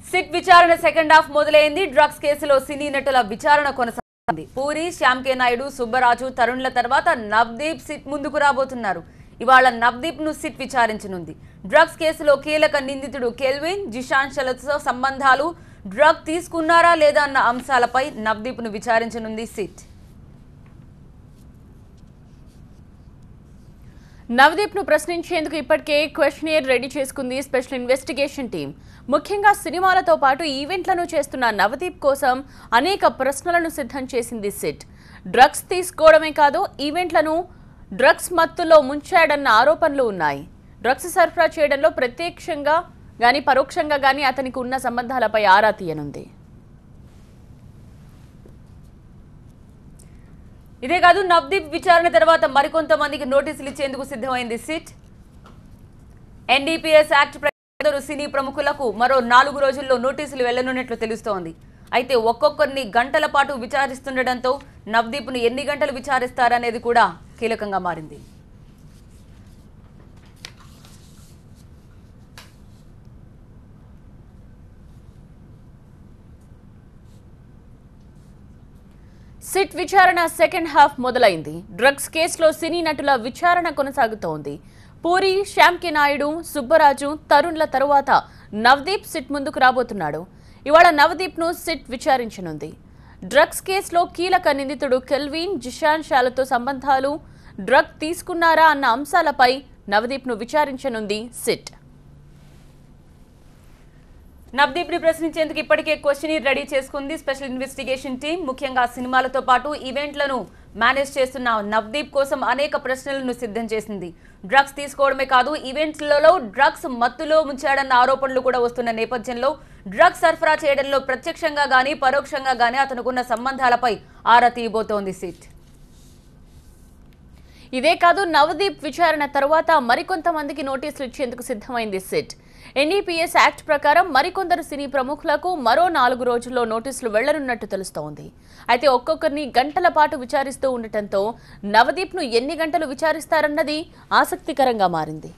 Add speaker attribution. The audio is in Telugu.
Speaker 1: సిట్ విచారణ సెకండ్ హాఫ్ మొదలైంది. డ్రగ్స్ కేసులో సినీ నటుల విచారణ కొనసాగుతుంది. పూరి, శ్యామ్ కే నాయుడు, సుబ్బరాజు, తరుణ్ల తర్వాత నవదీప్ సిట్ ముందుకు రాబోతున్నారు. ఇవాళ నవదీప్ ను సిట్ విచారించనుంది. డ్రగ్స్ కేసులో కీలక నిందితుడు కెల్విన్, జిషాన్షలతో సంబంధాలు, డ్రగ్ తీసుకున్నారా లేదా అన్న అంశాలపై నవదీప్ ను విచారించనుంది సిట్.
Speaker 2: నవదీప్ ను ప్రశ్నించేందుకు ఇప్పటికే క్వశ్చనియర్ రెడీ చేసుకుంది స్పెషల్ ఇన్వెస్టిగేషన్ టీం. ముఖ్యంగా సినిమాలతో పాటు ఈవెంట్లను చేస్తున్న నవదీప్ కోసం అనేక ప్రశ్నలను సిద్ధం చేసింది సిట్. డ్రగ్స్ తీసుకోవడమే కాదు, ఈవెంట్లను డ్రగ్స్ మత్తులో ముంచాడన్న ఆరోపణలు ఉన్నాయి. డ్రగ్స్ సరఫరా చేయడంలో ప్రత్యక్షంగా గానీ పరోక్షంగా గానీ అతనికి ఉన్న సంబంధాలపై ఆరా తీయనుంది.
Speaker 1: ఇదే కాదు, నవదీప్ విచారణ తర్వాత మరికొంతమందికి నోటీసులు ఇచ్చేందుకు సిద్ధమైంది సిట్. ఎన్డీపీఎస్ యాక్ట్ ప్రకారం సినీ ప్రముఖులకు మరో 4 రోజుల్లో నోటీసులు వెళ్లనున్నట్లు తెలుస్తోంది. అయితే ఒక్కొక్కరిని గంటల పాటు విచారిస్తుండటంతో నవదీప్ ను ఎన్ని గంటలు విచారిస్తారనేది కూడా కీలకంగా మారింది.
Speaker 2: సిట్ విచారణ సెకండ్ హాఫ్ మొదలైంది. డ్రగ్స్ కేసులో సినీ నటుల విచారణ కొనసాగుతోంది. పూరి, శ్యామ్ కే నాయుడు, సుబ్బరాజు, తరుణ్ల తరువాత నవదీప్ సిట్ ముందుకు రాబోతున్నాడు. ఇవాళ నవదీప్ ను సిట్ విచారించనుంది. డ్రగ్స్ కేసులో కీలక నిందితుడు కెల్విన్, జిషాన్షాలతో సంబంధాలు, డ్రగ్ తీసుకున్నారా అన్న అంశాలపై నవదీప్ ను విచారించనుంది సిట్.
Speaker 1: నవదీప్ ని ప్రశ్నించేందుకు ఇప్పటికే క్వశ్చనియర్ రెడీ చేసుకుంది స్పెషల్ ఇన్వెస్టిగేషన్ టీం. ముఖ్యంగా సినిమాలతో పాటు ఈవెంట్లను మేనేజ్ చేస్తున్న నవదీప్ కోసం అనేక ప్రశ్నలను సిద్ధం చేసింది. డ్రగ్స్ తీసుకోవడమే కాదు, ఈవెంట్లలో డ్రగ్స్ మత్తులో ముంచాడన్న ఆరోపణలు కూడా వస్తున్న నేపథ్యంలో డ్రగ్స్ సరఫరా చేయడంలో ప్రత్యక్షంగా గానీ పరోక్షంగా గానీ అతనుకున్న సంబంధాలపై ఆరా తీయబోతోంది సిట్.
Speaker 2: ఇదే కాదు, నవదీప్ విచారణ తర్వాత మరికొంతమందికి నోటీసులు ఇచ్చేందుకు సిద్ధమైంది సిట్. ఎన్డీపీఎస్ యాక్ట్ ప్రకారం మరికొందరు సినీ ప్రముఖులకు మరో 4 రోజుల్లో నోటీసులు వెళ్లనున్నట్టు తెలుస్తోంది. అయితే ఒక్కొక్కరిని గంటల పాటు విచారిస్తూ ఉండటంతో నవదీప్ ను ఎన్ని గంటలు విచారిస్తారన్నది ఆసక్తికరంగా మారింది.